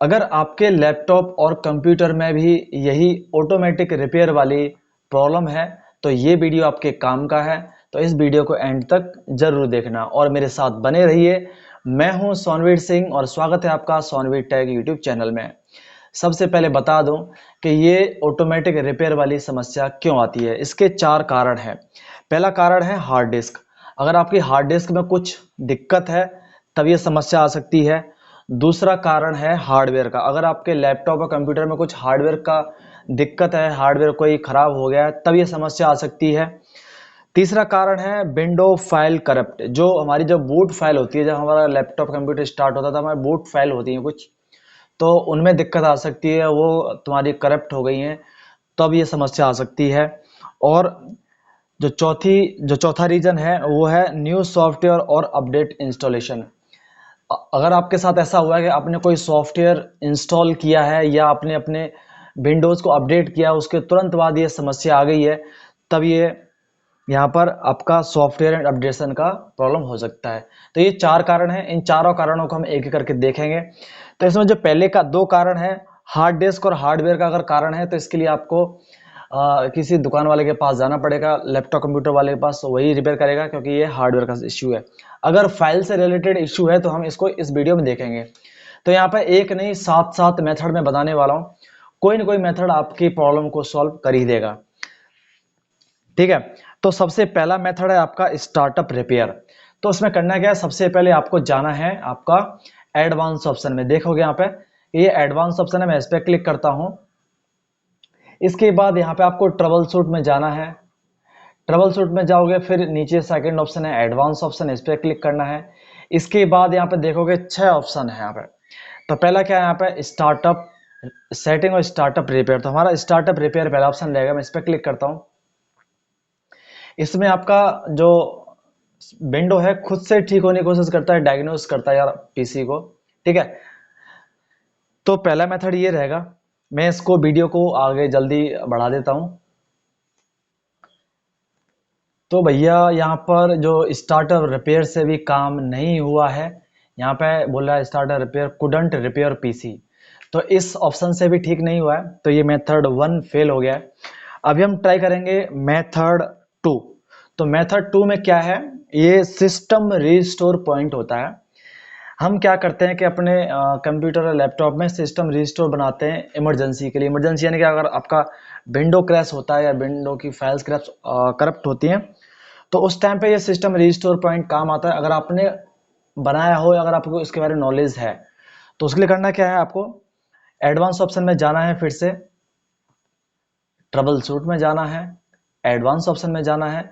अगर आपके लैपटॉप और कंप्यूटर में भी यही ऑटोमेटिक रिपेयर वाली प्रॉब्लम है तो ये वीडियो आपके काम का है। तो इस वीडियो को एंड तक जरूर देखना और मेरे साथ बने रहिए। मैं हूं सोनवीर सिंह और स्वागत है आपका सोनवीर टेक यूट्यूब चैनल में। सबसे पहले बता दूं कि ये ऑटोमेटिक रिपेयर वाली समस्या क्यों आती है। इसके 4 कारण हैं। पहला कारण है हार्ड डिस्क। अगर आपकी हार्ड डिस्क में कुछ दिक्कत है तब ये समस्या आ सकती है। दूसरा कारण है हार्डवेयर का। अगर आपके लैपटॉप और कंप्यूटर में कुछ हार्डवेयर का दिक्कत है, हार्डवेयर कोई खराब हो गया है, तब ये समस्या आ सकती है। तीसरा कारण है विंडो फाइल करप्ट। जो हमारी जो बूट फाइल होती है, जब हमारा लैपटॉप कंप्यूटर स्टार्ट होता था, हमारी बूट फाइल होती है कुछ, तो उनमें दिक्कत आ सकती है, वो तुम्हारी करप्ट हो गई हैं, तब ये समस्या आ सकती है। और जो चौथा रीजन है वो है न्यू सॉफ्टवेयर और अपडेट इंस्टॉलेशन। अगर आपके साथ ऐसा हुआ है कि आपने कोई सॉफ्टवेयर इंस्टॉल किया है या आपने अपने विंडोज़ को अपडेट किया, उसके तुरंत बाद ये समस्या आ गई है, तब ये यहाँ पर आपका सॉफ्टवेयर एंड अपडेशन का प्रॉब्लम हो सकता है। तो ये 4 कारण हैं। इन चारों कारणों को हम एक एक करके देखेंगे। तो इसमें जो पहले का 2 कारण है, हार्ड डिस्क और हार्डवेयर का अगर कारण है, तो इसके लिए आपको किसी दुकान वाले के पास जाना पड़ेगा, लैपटॉप कंप्यूटर वाले के पास, वही रिपेयर करेगा क्योंकि ये हार्डवेयर का इश्यू है। अगर फाइल से रिलेटेड इश्यू है तो हम इसको इस वीडियो में देखेंगे। तो यहाँ पर एक नहीं 7 मेथड में बताने वाला हूँ। कोई ना कोई मेथड आपकी प्रॉब्लम को सॉल्व कर ही देगा। ठीक है। तो सबसे पहला मेथड है आपका स्टार्टअप रिपेयर। तो उसमें करना क्या है, सबसे पहले आपको जाना है आपका एडवांस ऑप्शन में। देखोगे यहाँ पे ये एडवांस ऑप्शन है, मैं इस पर क्लिक करता हूं। इसके बाद यहाँ पे आपको ट्रबल शूट में जाना है। ट्रबल शूट में जाओगे, फिर नीचे सेकंड ऑप्शन है एडवांस ऑप्शन, इस पर क्लिक करना है। इसके बाद यहाँ पे देखोगे 6 ऑप्शन है यहाँ पे। तो पहला क्या है यहाँ पे, स्टार्टअप सेटिंग और स्टार्टअप रिपेयर। तो हमारा स्टार्टअप रिपेयर पहला ऑप्शन रहेगा, मैं इस पर क्लिक करता हूँ। इसमें आपका जो विंडो है खुद से ठीक होने की कोशिश करता है, डायग्नोस करता है यार पीसी को। ठीक है। तो पहला मेथड ये रहेगा। मैं इसको वीडियो को आगे जल्दी बढ़ा देता हूं। तो भैया यहाँ पर जो स्टार्टर रिपेयर से भी काम नहीं हुआ है, यहाँ पे बोल रहा है starter repair couldn't repair PC. तो इस ऑप्शन से भी ठीक नहीं हुआ है, तो ये मेथड 1 फेल हो गया है। अभी हम ट्राई करेंगे मेथड 2। तो मेथड 2 में क्या है, ये सिस्टम रिस्टोर पॉइंट होता है। हम क्या करते हैं कि अपने कंप्यूटर और लैपटॉप में सिस्टम रिस्टोर बनाते हैं इमरजेंसी के लिए। इमरजेंसी यानी कि अगर आपका विंडो क्रैश होता है या विंडो की फाइल्स करप्ट होती हैं, तो उस टाइम पे ये सिस्टम रिस्टोर पॉइंट काम आता है। अगर आपने बनाया हो या अगर आपको इसके बारे में नॉलेज है, तो उसके लिए करना क्या है, आपको एडवांस ऑप्शन में जाना है, फिर से ट्रबल शूट में जाना है, एडवांस ऑप्शन में जाना है।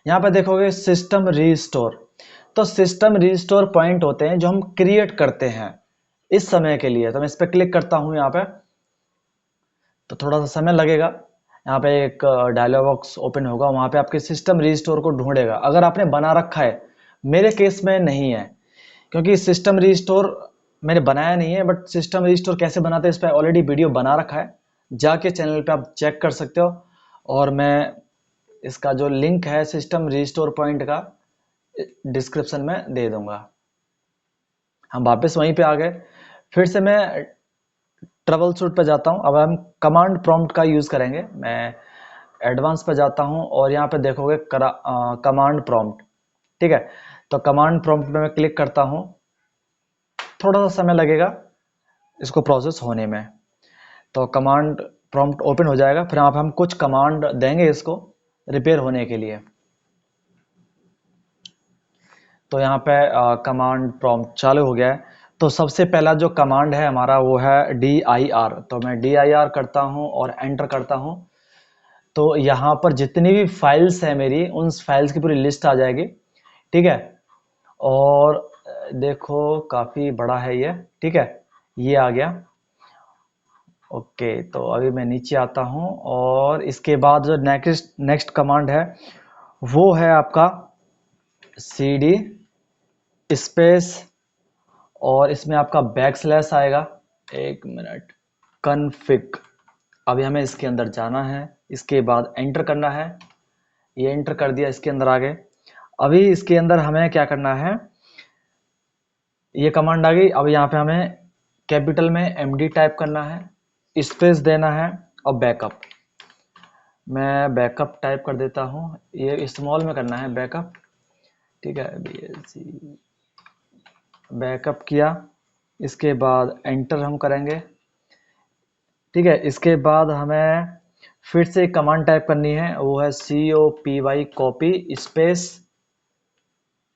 यहाँ पे देखोगे सिस्टम रीस्टोर। तो सिस्टम रीस्टोर पॉइंट होते हैं जो हम क्रिएट करते हैं इस समय के लिए। तो मैं इस पर क्लिक करता हूं यहाँ पे, तो थोड़ा सा समय लगेगा। यहाँ पे एक डायलॉग बॉक्स ओपन होगा, वहां पे आपके सिस्टम रीस्टोर को ढूंढेगा। अगर आपने बना रखा है, मेरे केस में नहीं है क्योंकि सिस्टम रीस्टोर मैंने बनाया नहीं है, बट सिस्टम रीस्टोर कैसे बनाते हैं इस पर ऑलरेडी वीडियो बना रखा है, जाके चैनल पे आप चेक कर सकते हो। और मैं इसका जो लिंक है सिस्टम रिस्टोर पॉइंट का डिस्क्रिप्शन में दे दूंगा। हम वापस वहीं पे आ गए। फिर से मैं ट्रबल शूट पे जाता हूं। अब हम कमांड प्रॉम्प्ट का यूज करेंगे। मैं एडवांस पे जाता हूं और यहाँ पे देखोगे कमांड प्रॉम्प्ट। ठीक है। तो कमांड प्रॉम्प्ट में मैं क्लिक करता हूं। थोड़ा सा समय लगेगा इसको प्रोसेस होने में। तो कमांड प्रॉम्प्ट ओपन हो जाएगा, फिर आप हम कुछ कमांड देंगे इसको रिपेयर होने के लिए। तो यहाँ पे कमांड प्रॉम्प्ट चालू हो गया है। तो सबसे पहला जो कमांड है हमारा वो है dir। तो मैं dir करता हूँ और एंटर करता हूँ। तो यहाँ पर जितनी भी फाइल्स है मेरी, उन फाइल्स की पूरी लिस्ट आ जाएगी। ठीक है। और देखो काफ़ी बड़ा है ये। ठीक है, ये आ गया। ओके, तो अभी मैं नीचे आता हूँ और इसके बाद जो नेक्स्ट कमांड है वो है आपका cd स्पेस, और इसमें आपका बैक स्लैश आएगा। एक मिनट, कन्फिग। अभी हमें इसके अंदर जाना है, इसके बाद एंटर करना है। ये एंटर कर दिया, इसके अंदर आ गए। अभी इसके अंदर हमें क्या करना है, ये कमांड आ गई। अब यहाँ पे हमें कैपिटल में MD टाइप करना है, स्पेस देना है और बैकअप। मैं बैकअप टाइप कर देता हूँ, ये स्मॉल में करना है बैकअप, ठीक है। BLC बैकअप किया, इसके बाद एंटर हम करेंगे, ठीक है। इसके बाद हमें फिर से एक कमांड टाइप करनी है, वो है COPY कॉपी स्पेस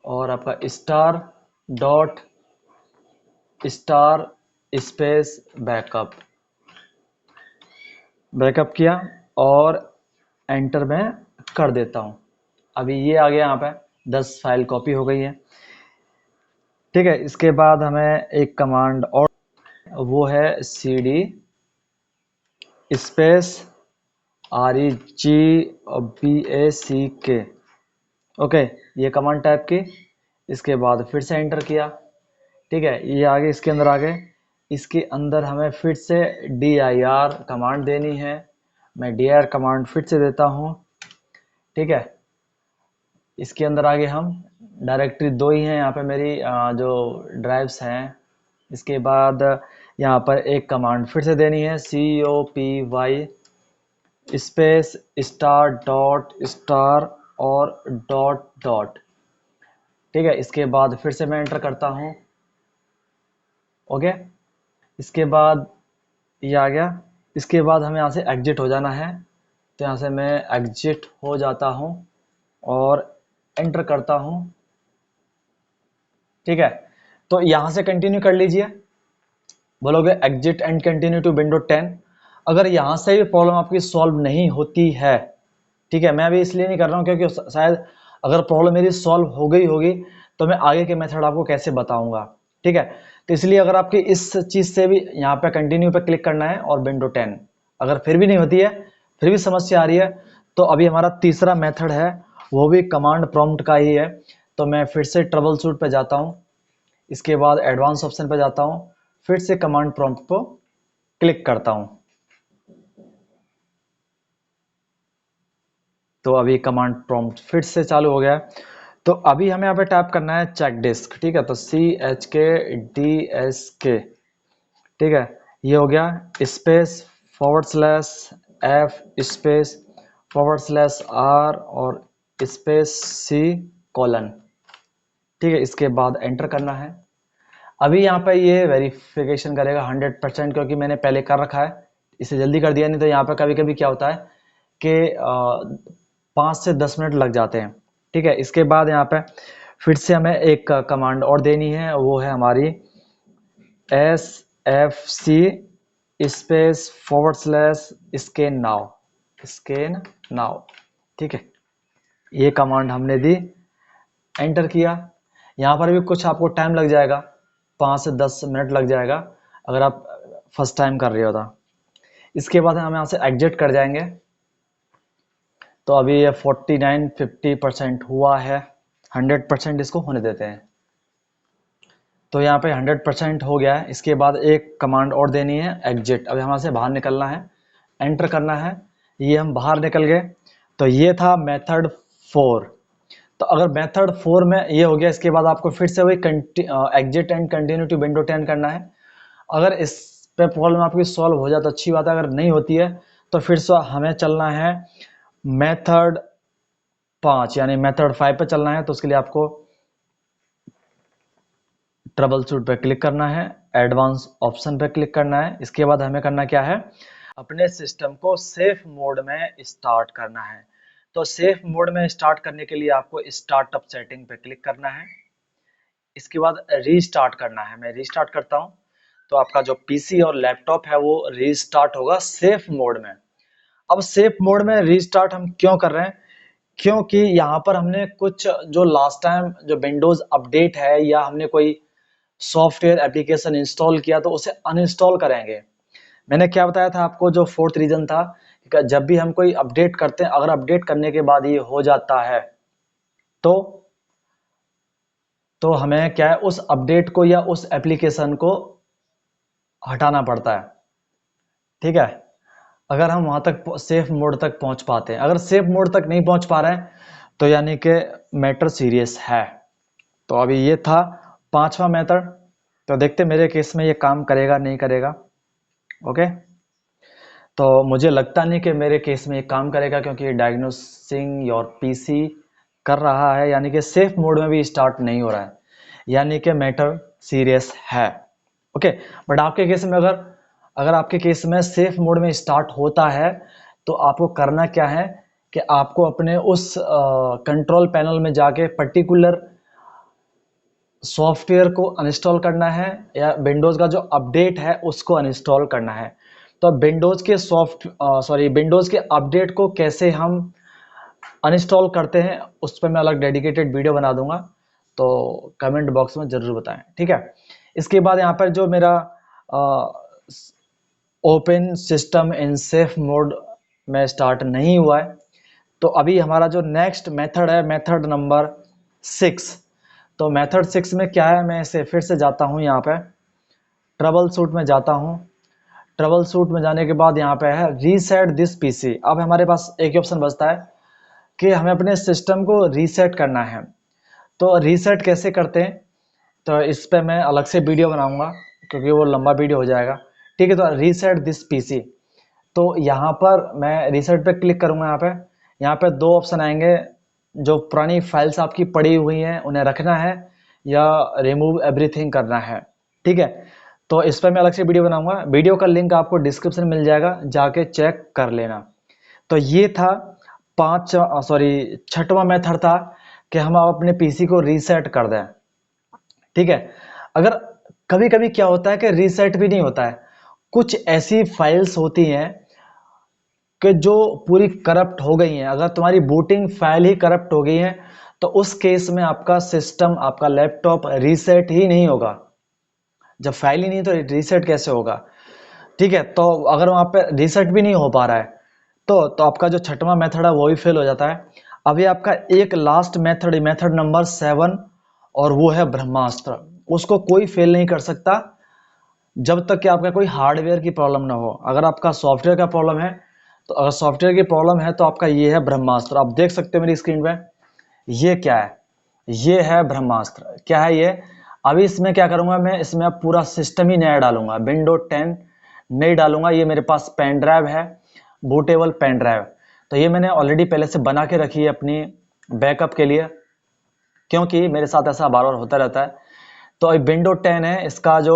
और आपका star dot star space backup. Backup किया और एंटर में कर देता हूं। अभी ये आ गया, यहाँ पे 10 फाइल कॉपी हो गई है, ठीक है। इसके बाद हमें एक कमांड और, वो है CD स्पेस REGBACK, ओके। ये कमांड टाइप की, इसके बाद फिर से एंटर किया, ठीक है। ये आगे इसके अंदर आ गए, इसके अंदर हमें फिर से dir कमांड देनी है। मैं dir कमांड फिर से देता हूँ, ठीक है। इसके अंदर आगे हम डायरेक्टरी 2 ही हैं यहाँ पे मेरी जो ड्राइव्स हैं। इसके बाद यहाँ पर एक कमांड फिर से देनी है, COPY space star dot star और डॉट डॉट, ठीक है। इसके बाद फिर से मैं एंटर करता हूँ, ओके। इसके बाद ये आ गया। इसके बाद हमें यहाँ से एग्जिट हो जाना है, तो यहाँ से मैं एग्जिट हो जाता हूँ और एंटर करता हूँ, ठीक है। तो यहाँ से कंटिन्यू कर लीजिए, बोलोगे exit and continue to window 10। अगर यहाँ से भी प्रॉब्लम आपकी सॉल्व नहीं होती है, ठीक है, मैं अभी इसलिए नहीं कर रहा हूँ क्योंकि शायद अगर प्रॉब्लम मेरी सॉल्व हो गई होगी तो मैं आगे के मेथड आपको कैसे बताऊंगा, ठीक है। तो इसलिए अगर आपकी इस चीज से भी यहाँ पे कंटिन्यू पे क्लिक करना है और विंडो 10, अगर फिर भी नहीं होती है, फिर भी समस्या आ रही है, तो अभी हमारा तीसरा मेथड है, वो भी कमांड प्रॉम्प्ट का ही है। तो मैं फिर से ट्रबल शूट पे जाता हूँ, इसके बाद एडवांस ऑप्शन पे जाता हूँ, फिर से कमांड प्रॉम्प्ट को क्लिक करता हूँ। तो अभी कमांड प्रॉम्प्ट फिर से चालू हो गया है। तो अभी हमें यहाँ पे टाइप करना है चेक डिस्क, ठीक है। तो CHKDSK, ठीक है, ये हो गया, स्पेस /F स्पेस /R और स्पेस C कोलन, ठीक है। इसके बाद एंटर करना है। अभी यहाँ पे ये वेरिफिकेशन करेगा 100%, क्योंकि मैंने पहले कर रखा है, इसे जल्दी कर दिया। नहीं तो यहाँ पे कभी कभी क्या होता है कि 5 से 10 मिनट लग जाते हैं, ठीक है। इसके बाद यहाँ पे फिर से हमें एक कमांड और देनी है, वो है हमारी SFC स्पेस /स्कैन नाउ, ठीक है। ये कमांड हमने दी, एंटर किया। यहाँ पर भी कुछ आपको टाइम लग जाएगा, 5 से 10 मिनट लग जाएगा अगर आप फर्स्ट टाइम कर रहे हो तो। इसके बाद हम यहाँ से एग्जिट कर जाएंगे। तो अभी ये 49-50% हुआ है, 100% इसको होने देते हैं। तो यहाँ पे 100% हो गया है। इसके बाद एक कमांड और देनी है, एग्जिट। अभी हमारे से बाहर निकलना है, एंटर करना है, ये हम बाहर निकल गए। तो ये था मेथड 4। तो अगर मेथड 4 में ये हो गया, इसके बाद आपको फिर से वही exit and continue to window 10 करना है। अगर इस पे प्रॉब्लम आपकी सॉल्व हो जाए तो अच्छी बात है, अगर नहीं होती है तो फिर से हमें चलना है मेथड 5 यानी मेथड 5 पे चलना है। तो उसके लिए आपको ट्रबल शूट पे क्लिक करना है, एडवांस ऑप्शन पे क्लिक करना है। इसके बाद हमें करना क्या है, अपने सिस्टम को सेफ मोड में स्टार्ट करना है। तो सेफ मोड में स्टार्ट करने के लिए आपको स्टार्टअप सेटिंग पे क्लिक करना है, इसके बाद रीस्टार्ट करना है। मैं रीस्टार्ट करता हूं, तो आपका जो पीसी और लैपटॉप है वो रीस्टार्ट होगा सेफ मोड में। अब सेफ मोड में रीस्टार्ट हम क्यों कर रहे हैं, क्योंकि यहाँ पर हमने कुछ जो लास्ट टाइम जो विंडोज अपडेट है या हमने कोई सॉफ्टवेयर एप्लीकेशन इंस्टॉल किया तो उसे अनइंस्टॉल करेंगे। मैंने क्या बताया था आपको, जो फोर्थ रीजन था कि जब भी हम कोई अपडेट करते हैं, अगर अपडेट करने के बाद ये हो जाता है तो हमें क्या है, उस अपडेट को या उस एप्लीकेशन को हटाना पड़ता है, ठीक है। अगर हम वहां तक सेफ मोड तक पहुंच पाते हैं, अगर सेफ मोड तक नहीं पहुंच पा रहे हैं तो यानी कि मैटर सीरियस है। तो अभी ये था 5वां मेथड, तो देखते मेरे केस में ये काम करेगा नहीं करेगा। ओके, तो मुझे लगता नहीं कि मेरे केस में ये काम करेगा, क्योंकि ये डायग्नोसिंग योर पीसी कर रहा है, यानी कि सेफ मोड में भी स्टार्ट नहीं हो रहा है, यानी कि मैटर सीरियस है। ओके, बट आपके केस में अगर अगर आपके केस में सेफ मोड में स्टार्ट होता है तो आपको करना क्या है कि आपको अपने उस कंट्रोल पैनल में जाके पर्टिकुलर सॉफ्टवेयर को अनइंस्टॉल करना है, या विंडोज़ का जो अपडेट है उसको अनइंस्टॉल करना है। तो विंडोज़ के अपडेट को कैसे हम अनइंस्टॉल करते हैं उस पर मैं अलग डेडिकेटेड वीडियो बना दूंगा, तो कमेंट बॉक्स में ज़रूर बताएं, ठीक है। इसके बाद यहाँ पर जो मेरा open system in safe mode में स्टार्ट नहीं हुआ है, तो अभी हमारा जो नेक्स्ट मेथड है मेथड नंबर 6। तो मेथड 6 में क्या है, मैं इसे फिर से जाता हूँ, यहाँ पे ट्रबल शूट में जाता हूँ। ट्रबल शूट में जाने के बाद यहाँ पे है रीसेट दिस पीसी। अब हमारे पास एक ही ऑप्शन बचता है कि हमें अपने सिस्टम को रीसेट करना है। तो रीसेट कैसे करते हैं, तो इस पे मैं अलग से वीडियो बनाऊंगा क्योंकि वो लंबा वीडियो हो जाएगा, ठीक है। तो रीसेट दिस पीसी, तो यहाँ पर मैं रीसेट पे क्लिक करूंगा। यहाँ पे दो ऑप्शन आएंगे, जो पुरानी फाइल्स आपकी पड़ी हुई हैं उन्हें रखना है या रिमूव एवरीथिंग करना है, ठीक है। तो इस पर मैं अलग से वीडियो बनाऊंगा, वीडियो का लिंक आपको डिस्क्रिप्शन में मिल जाएगा, जाके चेक कर लेना। तो ये था छठवां मेथड था कि हम अपने पीसी को रीसेट कर दें, ठीक है। अगर कभी कभी क्या होता है कि रीसेट भी नहीं होता है, कुछ ऐसी फाइल्स होती हैं कि जो पूरी करप्ट हो गई हैं। अगर तुम्हारी बूटिंग फाइल ही करप्ट हो गई है तो उस केस में आपका सिस्टम, आपका लैपटॉप रीसेट ही नहीं होगा। जब फाइल ही नहीं तो रीसेट कैसे होगा, ठीक है। तो अगर वहां पे रीसेट भी नहीं हो पा रहा है तो आपका जो छठवां मेथड है वो भी फेल हो जाता है। अभी आपका एक लास्ट मेथड, मेथड नंबर 7, और वो है ब्रह्मास्त्र। उसको कोई फेल नहीं कर सकता जब तक कि आपका कोई हार्डवेयर की प्रॉब्लम ना हो। अगर आपका सॉफ्टवेयर का प्रॉब्लम है, तो अगर सॉफ्टवेयर की प्रॉब्लम है तो आपका ये है ब्रह्मास्त्र। आप देख सकते हो मेरी स्क्रीन पे, ये क्या है, ये है ब्रह्मास्त्र। क्या है ये, अभी इसमें क्या करूंगा मैं, इसमें अब पूरा सिस्टम ही नया डालूंगा, विंडो 10 नहीं डालूंगा। ये मेरे पास पेन ड्राइव है, बूटेबल पेन ड्राइव, तो ये मैंने ऑलरेडी पहले से बना के रखी है अपनी बैकअप के लिए, क्योंकि मेरे साथ ऐसा बार बार होता रहता है। तो विंडो 10 है, इसका जो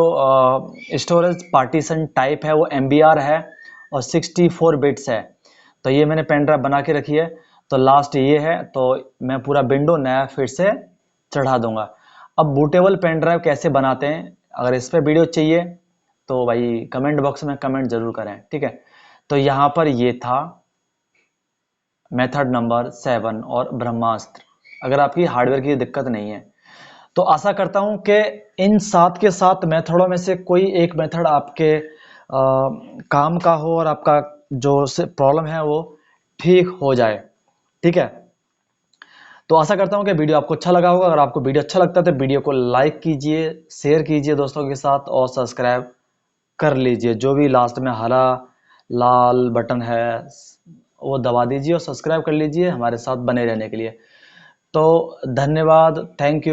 स्टोरेज पार्टीशन टाइप है वो MBR है और 64 बिट्स है। तो ये मैंने पेन ड्राइव बना के रखी है। तो लास्ट ये है, तो मैं पूरा विंडो नया फिर से चढ़ा दूंगा। अब बूटेबल पेन ड्राइव कैसे बनाते हैं, अगर इस पर वीडियो चाहिए तो भाई कमेंट बॉक्स में कमेंट जरूर करें, ठीक है। तो यहाँ पर ये था मेथड नंबर 7 और ब्रह्मास्त्र, अगर आपकी हार्डवेयर की दिक्कत नहीं है। तो आशा करता हूं कि इन 7 के 7 मेथडों में से कोई एक मेथड आपके काम का हो और आपका जो प्रॉब्लम है वो ठीक हो जाए, ठीक है। तो आशा करता हूं कि वीडियो आपको अच्छा लगा होगा। अगर आपको वीडियो अच्छा लगता है तो वीडियो को लाइक कीजिए, शेयर कीजिए दोस्तों के साथ, और सब्सक्राइब कर लीजिए। जो भी लास्ट में हरा लाल बटन है वो दबा दीजिए और सब्सक्राइब कर लीजिए हमारे साथ बने रहने के लिए। तो धन्यवाद, थैंक यू।